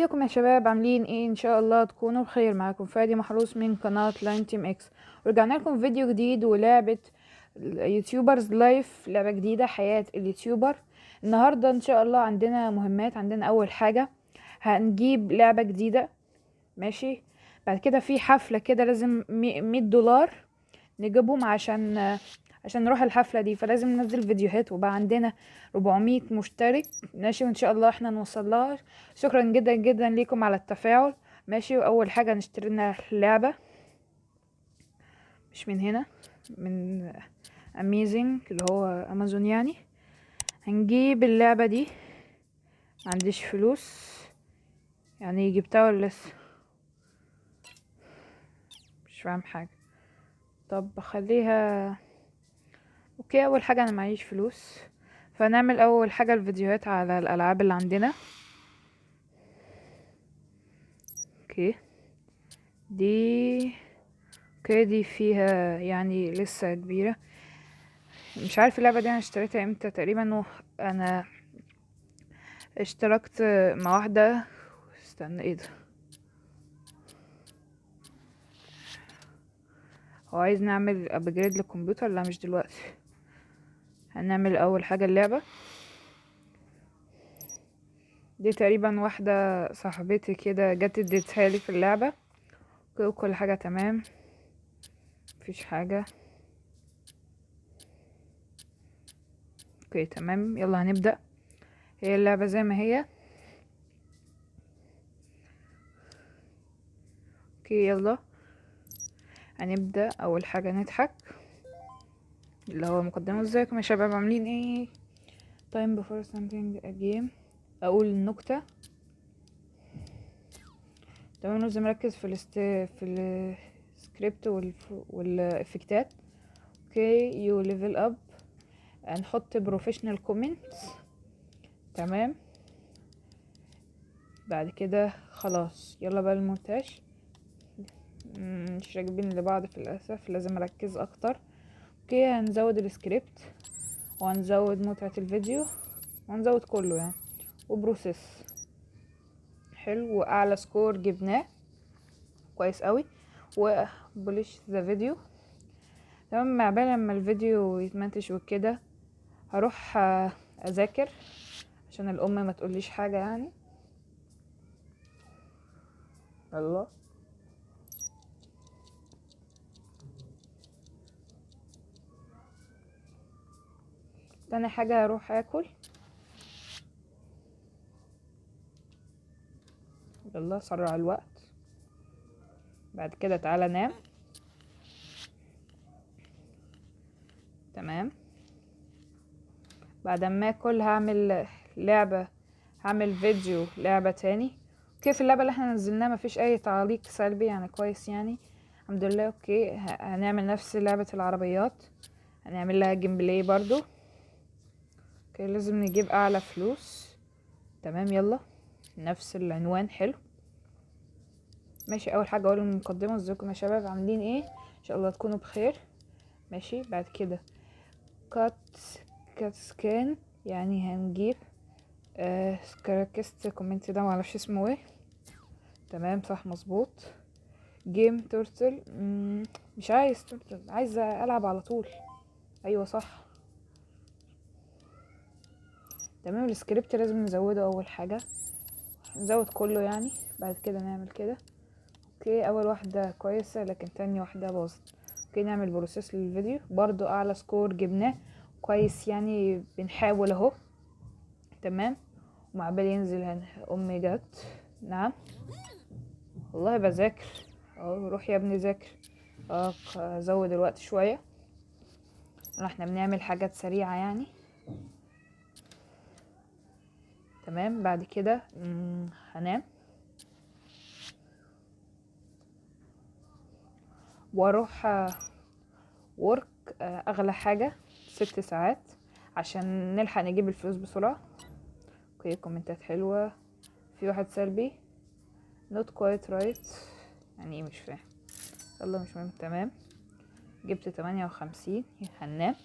ازيكم يا شباب؟ عاملين ايه؟ ان شاء الله تكونوا بخير. معاكم فادي محروس من قناة لاين تيم اكس. ورجعنا لكم فيديو جديد ولعبة يوتيوبرز لايف، لعبة جديدة، حياة اليوتيوبر. النهاردة ان شاء الله عندنا مهمات. عندنا اول حاجة هنجيب لعبة جديدة، ماشي. بعد كده في حفلة كده لازم 100 دولار نجيبهم عشان نروح الحفلة دي، فلازم ننزل فيديوهات. وبقى عندنا 400 مشترك، ماشي، وان شاء الله احنا نوصلها. شكرا جدا جدا ليكم على التفاعل، ماشي. واول حاجة نشتري لنا لعبة، مش من هنا، من اميزنج اللي هو امازون يعني. هنجيب اللعبة دي. معنديش فلوس يعني، جبتها ولا لسه؟ مش فاهم حاجة. طب خليها اوكي. اول حاجة انا معيش فلوس، فنعمل اول حاجة الفيديوهات على الالعاب اللي عندنا. اوكي دي اوكي دي فيها يعني لسه كبيرة. مش عارف اللعبة دي انا اشتريتها امتى تقريبا. انا اشتركت مع واحدة. استنى، ايه ده؟ هو عايز نعمل ابجريد للكمبيوتر؟ لا مش دلوقتي. هنعمل اول حاجة اللعبة دي. تقريبا واحدة صاحبتي كده جت اديتها لي في اللعبة. كل حاجة تمام، مفيش حاجة. اوكي تمام، يلا هنبدأ. هي اللعبة زي ما هي. اوكي يلا هنبدأ. اول حاجة نضحك، اللي هو مقدمة. ازيكم يا شباب؟ عاملين ايه؟ time before starting a game. اقول النكتة. تمام، لازم اركز في السكريبت والافكتات. اوكي يو ليفل اب. هنحط بروفيشنال كومنتس. تمام، بعد كده خلاص يلا بقى المونتاج. مش راكبين لبعض في الاسف، لازم اركز اكتر. اوكي هنزود السكريبت، وهنزود متعة الفيديو، وهنزود كله يعني. وبروسيس حلو، واعلى سكور جبناه كويس قوي. وبوليش ذا فيديو. تمام، مع بال لما الفيديو يتمنتج وكده هروح اذاكر عشان الام ما تقوليش حاجه يعني. الله. تاني حاجه هروح اكل. يلا سرع الوقت. بعد كده تعالى نام. تمام، بعد ما اكل هعمل فيديو لعبه تاني. كيف اللعبه اللي احنا نزلناها مفيش اي تعليق سلبي يعني، كويس يعني، الحمد لله. اوكي هنعمل نفس لعبه العربيات، هنعمل لها جيم بلاي برضو. اوكي لازم نجيب اعلى فلوس. تمام يلا، نفس العنوان حلو، ماشي. اول حاجه اقول المقدمه. ازيكم يا شباب؟ عاملين ايه؟ ان شاء الله تكونوا بخير، ماشي. بعد كده كات سكان، يعني هنجيب كراكست كومنت ده، معرفش اسمه ايه. تمام صح مظبوط. جيم تورتل. مش عايز تورتل، عايزه العب على طول. ايوه صح. تمام، السكريبت لازم نزوده اول حاجه، نزود كله يعني. بعد كده نعمل كده. اوكي اول واحده كويسه، لكن تاني واحده باظت. اوكي نعمل بروسيس للفيديو، برضو اعلى سكور جبناه كويس يعني، بنحاول اهو. تمام، ومع بالي ينزل امي جت. نعم والله بذاكر. اه روح يا ابني ذاكر. ازود الوقت شويه، احنا بنعمل حاجات سريعه يعني. تمام، بعد كده هنام واروح ورك. اغلى حاجه 6 ساعات عشان نلحق نجيب الفلوس بسرعه. اوكي كومنتات حلوه. في واحد سلبي not quite right، يعني ايه مش فاهم. يلا مش مهم. تمام، جبت 58. هننام.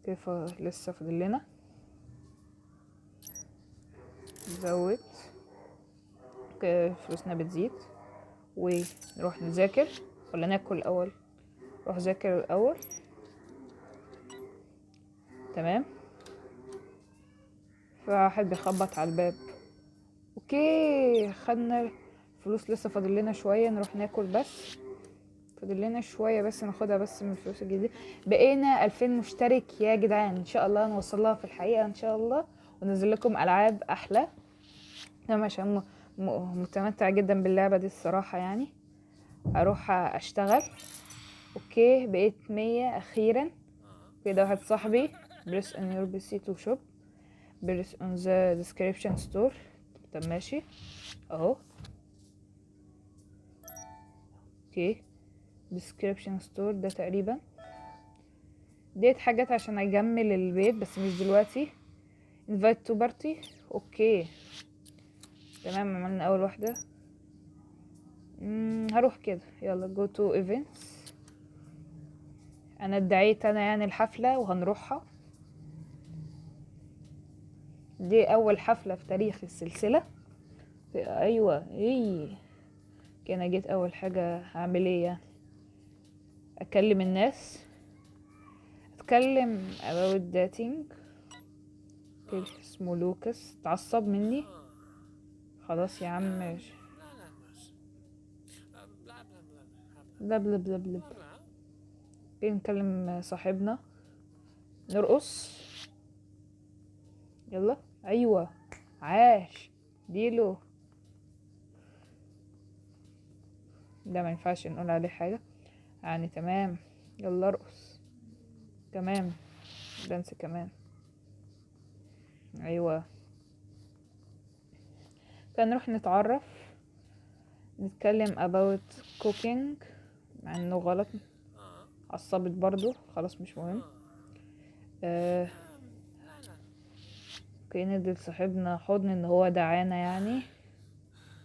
كيف لسه فاضل لنا؟ زود. فلوسنا بتزيد. ونروح نذاكر ولا ناكل الاول؟ نروح نذاكر الاول. تمام. فواحد بيخبط على الباب. اوكي، خدنا فلوس، لسه فاضل لنا شويه نروح ناكل، بس فاضل لنا شويه بس ناخدها بس من الفلوس الجديده. بقينا 2000 مشترك يا جدعان، ان شاء الله نوصلها في الحقيقه ان شاء الله، وننزل لكم العاب احلى. انا عشان متمتع جدا باللعبه دي الصراحه يعني. اروح اشتغل. اوكي بقيت 100 اخيرا. كده واحد صاحبي press on your PC to shop press on the description store. طب ماشي اهو. اوكي description store ده تقريبا ديت حاجات عشان اجمل البيت بس مش دلوقتي. invite to party. اوكي تمام، عملنا اول واحدة. هروح كده، يلا go to events. انا ادعيت انا يعني الحفلة وهنروحها. دي اول حفلة في تاريخ السلسلة. ايوه ايه كان جيت اول حاجة هعمل ايه يعني؟ اكلم الناس، اتكلم about dating. اسمه لوكاس، اتعصب مني. خلاص يا عم بلا بلا بلا بلا. نكلم صاحبنا، نرقص. يلا ايوه عاش ديلو. ده ما ينفعش نقول عليه حاجة يعني. تمام يلا ارقص كمان، دانس كمان. ايوه كان نروح نتعرف، نتكلم about cooking مع انه غلط. عصبت برضو، خلاص مش مهم. اوكي ندي لصاحبنا حضن ان هو دعانا يعني.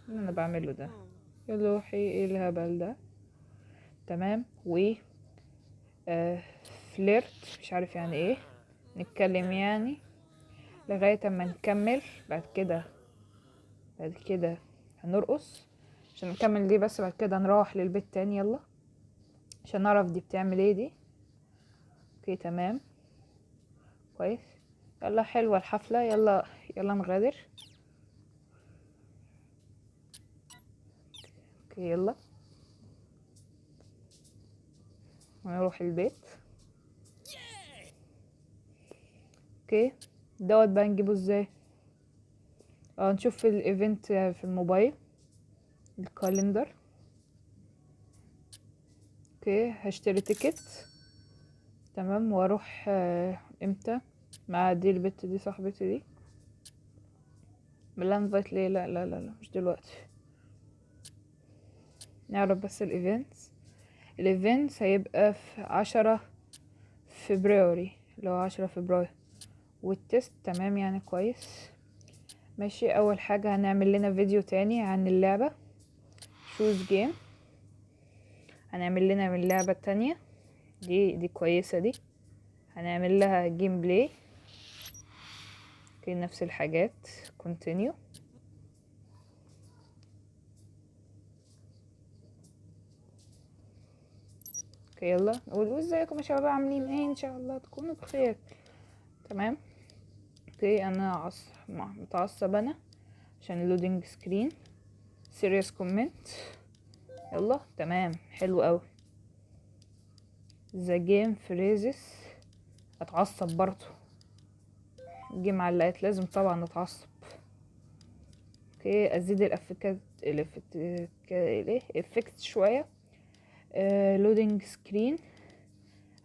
اللي انا بعمله ده يا لوحي ايه الهبل ده. تمام فليرت مش عارف يعني ايه، نتكلم يعني لغاية اما نكمل. بعد كده هنرقص عشان نكمل دي، بس بعد كده نروح للبيت تاني يلا عشان نعرف دي بتعمل ايه دي. اوكي تمام كويس. يلا حلوة الحفلة، يلا يلا نغادر. اوكي يلا ونروح البيت. اوكي دوت بقى نجيبه ازاي؟ نشوف في الايفنت في الموبايل الكالندر. اوكي هشتري تيكت. تمام واروح امتى مع دي البت دي صاحبتي دي. بالله انفايت ليه؟ لا لا لا لا مش دلوقتي. نعرف بس الايفنت هيبقى في 10 فبراير، اللي هو 10 فبراير. والتست تمام يعني كويس ماشي. اول حاجة هنعمل لنا فيديو تاني عن اللعبة شوز جيم. هنعمل لنا من اللعبة التانية دي كويسة دي. هنعمل لها جيم بلاي كي نفس الحاجات. كونتينيو. اوكي يلا نقول ازيكم يا شباب عاملين ايه، ان شاء الله تكونوا بخير. تمام اوكي انا متعصب انا عشان اللودينج سكرين. سيريس كومنت. يلا تمام حلو قوي. ذا جيم فريزز. اتعصب برضو، الجيم علقت لازم طبعا اتعصب. اوكي ازيد الافكت شويه. لودينج سكرين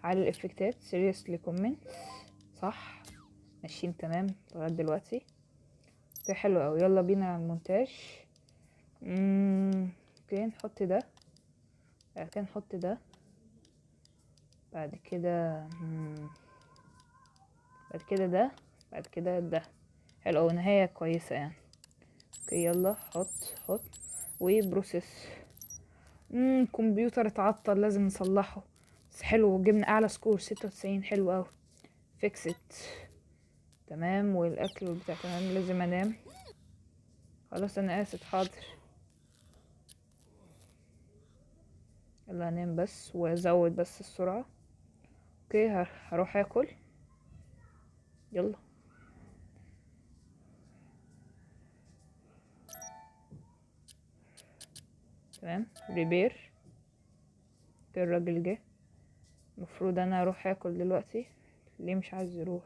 على الافكتات. سيريسلي كومنت صح ماشيين تمام لغايه دلوقتي. اوكي حلو قوي، يلا بينا على المونتاج. اوكي نحط ده، بعد كده نحط ده، بعد كده بعد كده ده، بعد كده ده. حلو قوي، نهايه كويسه يعني. اوكي يلا حط وبروسيس. كمبيوتر اتعطل لازم نصلحه، بس حلو جبنا اعلى سكور 96. حلو قوي. فيكست تمام. والاكل والبتاع تمام. لازم انام. خلاص انا اسف، حاضر. يلا انام بس وازود بس السرعة. اوكي هروح اكل. يلا. تمام ريبير. اوكي الراجل جه، المفروض انا اروح اكل دلوقتي. ليه مش عايز يروح؟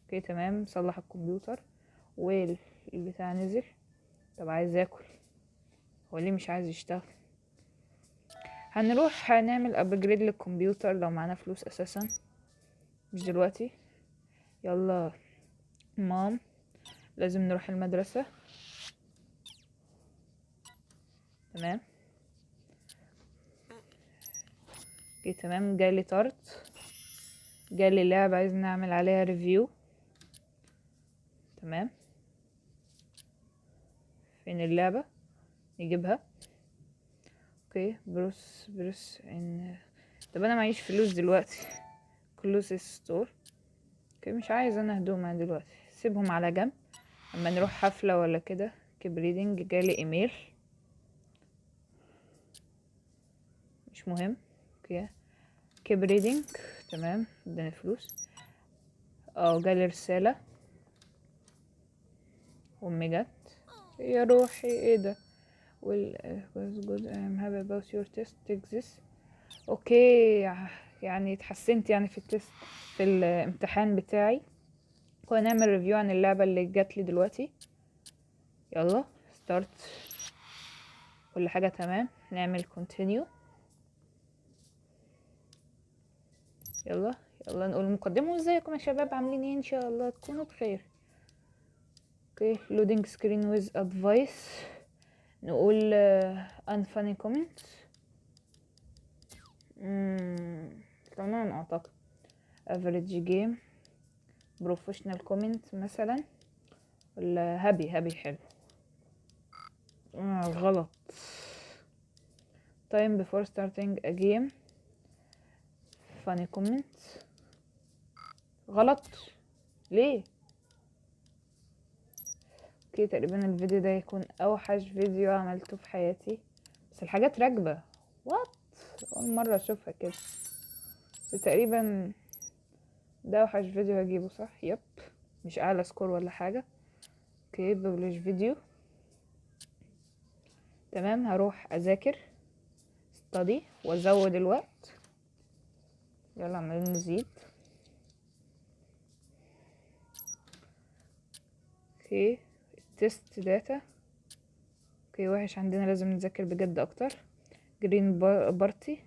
اوكي تمام، صلح الكمبيوتر والبتاع نزل. طب عايز اكل، هو ليه مش عايز يشتغل؟ هنروح هنعمل ابجريد للكمبيوتر لو معانا فلوس اساسا، مش دلوقتي. يلا مام، لازم نروح المدرسة. تمام. اوكي تمام، جالي طرد، جالي لعبة عايز نعمل عليها ريفيو. تمام، فين اللعبة؟ نجيبها. اوكي بروس ان. طب انا معيش فلوس دلوقتي. كلوز ستور. اوكي مش عايز انا هدوم دلوقتي، سيبهم على جنب اما نروح حفلة ولا كده. كبريدنج جالي ايميل، مش مهم. اوكي كبريدنج تمام، اداني فلوس. جالي رسالة. امي جت. يا روحي ايه ده؟ was good. I'm happy about your test exists. اوكي يعني اتحسنت يعني في التست، في الامتحان بتاعي. وهنعمل ريفيو عن اللعبة اللي جات لي دلوقتي. يلا ستارت، كل حاجة تمام. نعمل continue. يلا يلا نقول مقدمة. ازيكم يا شباب، عاملين ايه؟ ان شاء الله تكونوا بخير. اوكي loading screen with advice. نقول unfunny comments. تمام اعتقد. average game. professional comment مثلا، ولا هابي حلو. غلط. time before starting a game. funny comment. غلط. ليه؟ اوكي تقريبا الفيديو ده يكون اوحش فيديو عملته في حياتي، بس الحاجات راكبة. وات، اول مرة اشوفها كده. بس تقريبا ده اوحش فيديو هجيبه، صح؟ يب، مش اعلى سكور ولا حاجة. اوكي ببلش فيديو. تمام هروح اذاكر study وازود الوقت. يلا عمالين نزيد. اوكي تيست داتا. اوكي وحش عندنا، لازم نذاكر بجد اكتر. جرين بارتي.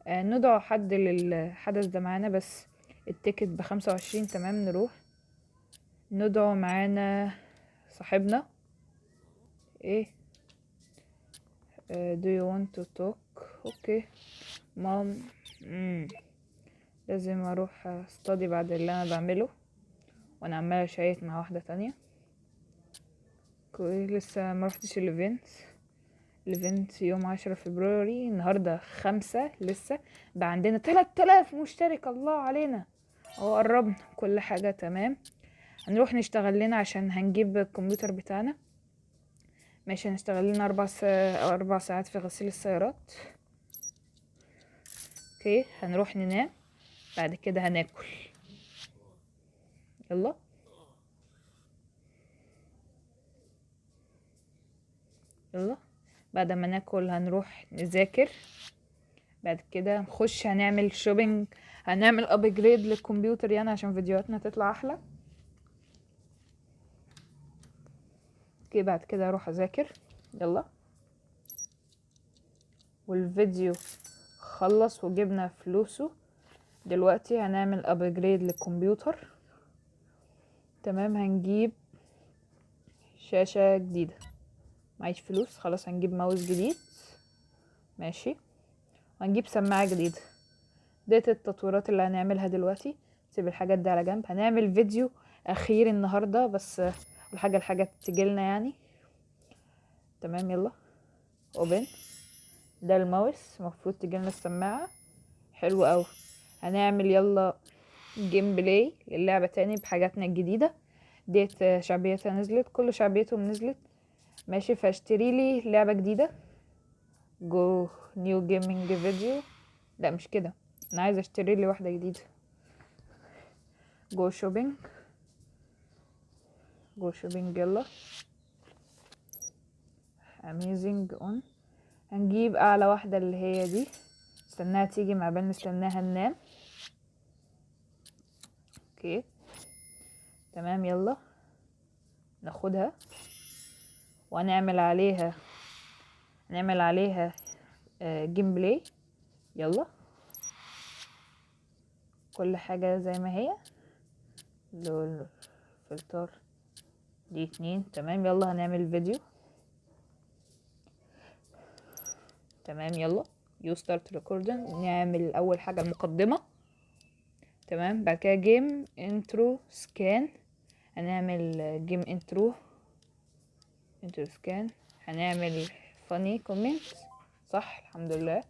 ندعو حد للحدث ده معانا، بس التيكت ب25. تمام نروح ندعو معانا صاحبنا. ايه do you want to talk؟ اوكي مام. لازم اروح استادي بعد اللي انا بعمله وانا عماله اشيك مع واحده تانية. اوكي لسه ما رحتش الايفنت يوم 10 فبراير، النهارده 5. لسه بقى عندنا 3000 مشترك، الله علينا. قربنا، كل حاجه تمام. هنروح نشتغل لنا عشان هنجيب الكمبيوتر بتاعنا. ماشي هنشتغل لنا 4 ساعات في غسيل السيارات. اوكي هنروح ننام، بعد كده هناكل. يلا يلا. بعد ما ناكل هنروح نذاكر، بعد كده نخش هنعمل شوبينج، هنعمل ابجريد للكمبيوتر يعني عشان فيديوهاتنا تطلع احلى. اوكي بعد كده اروح اذاكر. يلا. والفيديو خلص وجبنا فلوسه. دلوقتي هنعمل ابجريد للكمبيوتر. تمام هنجيب شاشة جديدة. معيش فلوس، خلاص هنجيب ماوس جديد. ماشي. وهنجيب سماعة جديدة. ديت التطويرات اللي هنعملها دلوقتي. سيب الحاجات دي على جنب، هنعمل فيديو اخير النهاردة بس. الحاجة تجيلنا يعني. تمام يلا اوبن. ده الماوس، المفروض تجيلنا السماعة. حلو اوي. هنعمل يلا جيم بلاي للعبة تاني بحاجاتنا الجديدة. ديت شعبيتها نزلت، كل شعبيتهم نزلت. ماشي، فاشتري لي لعبة جديدة. جو نيو جيمنج فيديو. لا مش كده، انا عايزه اشتري لي واحدة جديدة. جو شوبينج، جو شوبينج يلا. اميزنج اون. هنجيب اعلى واحدة اللي هي دي. استناها تيجي مع بال نستناها ننام. اوكي تمام يلا ناخدها وهنعمل عليها، جيم بلاي. يلا كل حاجة زي ما هي. لول فلتر دي 2. تمام يلا هنعمل فيديو. تمام يلا يو ستارت ريكوردينج. نعمل اول حاجة المقدمة. تمام بعد كده جيم انترو سكان. هنعمل جيم انترو سكان. هنعمل فاني كومنت. صح الحمد لله.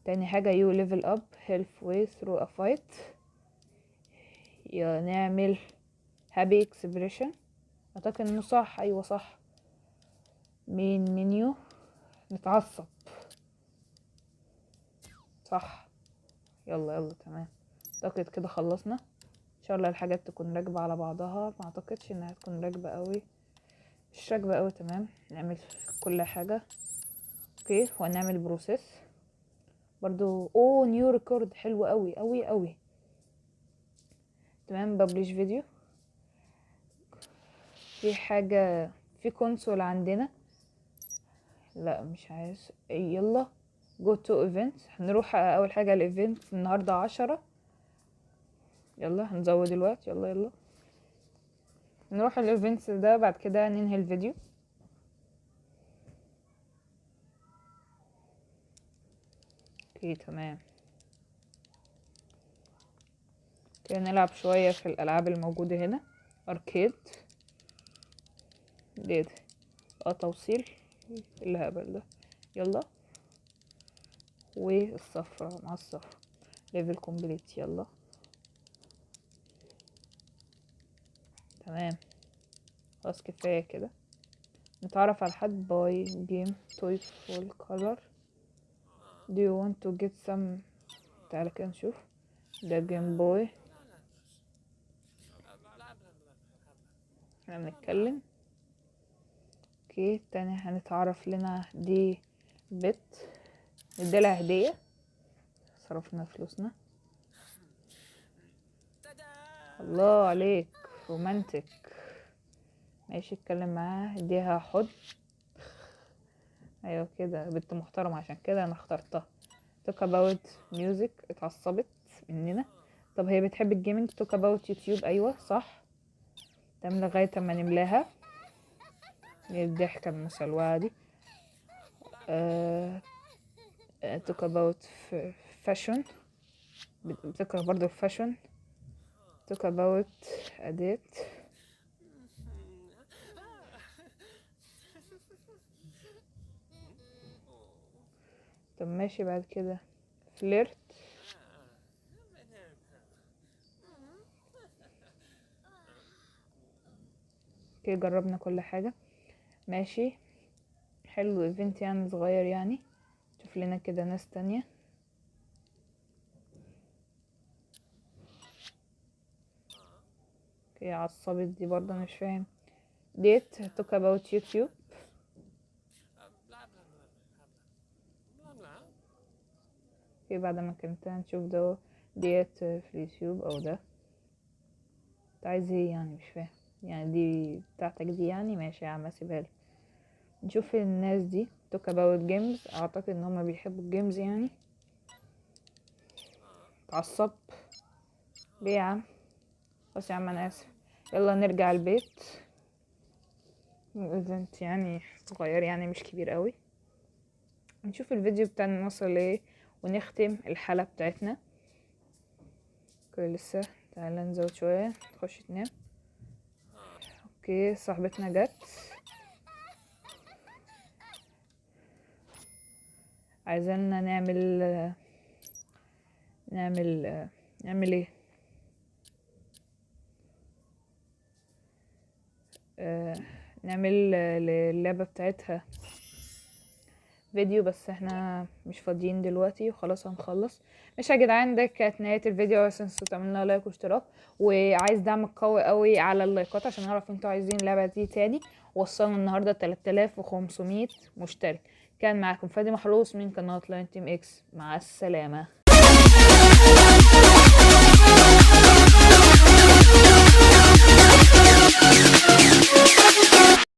تاني حاجة you level up halfway through a fight. نعمل happy expression. اعتقد انه صح، ايوه صح. main menu نتعصب. صح. يلا يلا تمام. اعتقد كده خلصنا. ان شاء الله الحاجات تكون راكبة على بعضها، ما اعتقدش انها تكون راكبة قوي، مش راكبة قوي. تمام نعمل كل حاجة. اوكي وهنعمل بروسيس برضو. اوه نيو ريكورد حلو قوي قوي قوي. تمام ببلش فيديو. في حاجة في كونسول عندنا. لا مش عايز. يلا جو تو ايفنت. هنروح اول حاجة الايفنت النهاردة 10. يلا هنزود الوقت. يلا يلا نروح الايفنت ده، بعد كده ننهي الفيديو. اوكي تمام. كده نلعب شوية في الالعاب الموجودة هنا. اركيد ديت. توصيل الهبل ده. يلا والصفرة مع الصفرة. ليفل كومبليت. يلا تمام خلاص كفاية كده. نتعرف على حد. باي جيم توي فول كولر. do you want to get some. تعالى كده نشوف. ده جيم بوي. احنا بنتكلم. اوكي تاني هنتعرف لنا دي بت. نديلها هدية. صرفنا فلوسنا. الله عليك رومانتك. ماشي اتكلم معاها اديها حضن. ايوه كده بنت محترمة، عشان كده انا اخترتها. talk about music. اتعصبت مننا. طب هي بتحب الجيمنج. talk about يوتيوب. ايوه صح. تمام لغاية اما نملاها. الضحكة المسلوعة دي. talk about fashion. بتكره برضو الفاشن. talk about أداة. طب ماشي بعد كده فليرت. كده جربنا كل حاجة. ماشي حلو. ايفنت يعني صغير يعني. شوف لنا كده ناس تانية. اوكي عصبت دي برضه مش فاهم. ديت talk about يوتيوب. اوكي بعد ما كنت هنشوف ده. ديت في اليوتيوب او ده. انت عايز ايه يعني مش فاهم. يعني دي بتاعتك دي يعني. ماشي يا عم اسيبها لي. نشوف الناس دي. talk about games. اعتقد ان هما بيحبوا الجيمز يعني. اتعصب ليه يا عم. بس يا عم انا اسف. يلا نرجع البيت. ايفنت يعني صغير يعني مش كبير قوي. نشوف الفيديو بتاعنا نوصل لايه ونختم الحلقة بتاعتنا. اوكي لسه. تعالى نزود شوية تخش تنام. اوكي صاحبتنا جت. عايزانا نعمل ايه. نعمل للعبة بتاعتها فيديو، بس احنا مش فاضيين دلوقتي وخلاص هنخلص. مش يا جدعان، ده كانت نهاية الفيديو. بس انتوا تعملوا لايك واشتراك، وعايز دعم قوي قوي على اللايكات عشان اعرف انتوا عايزين اللعبة دي تاني. وصلنا النهاردة 3500 مشترك. كان معاكم فادي محروس من قناة لاين تيم اكس. مع السلامة.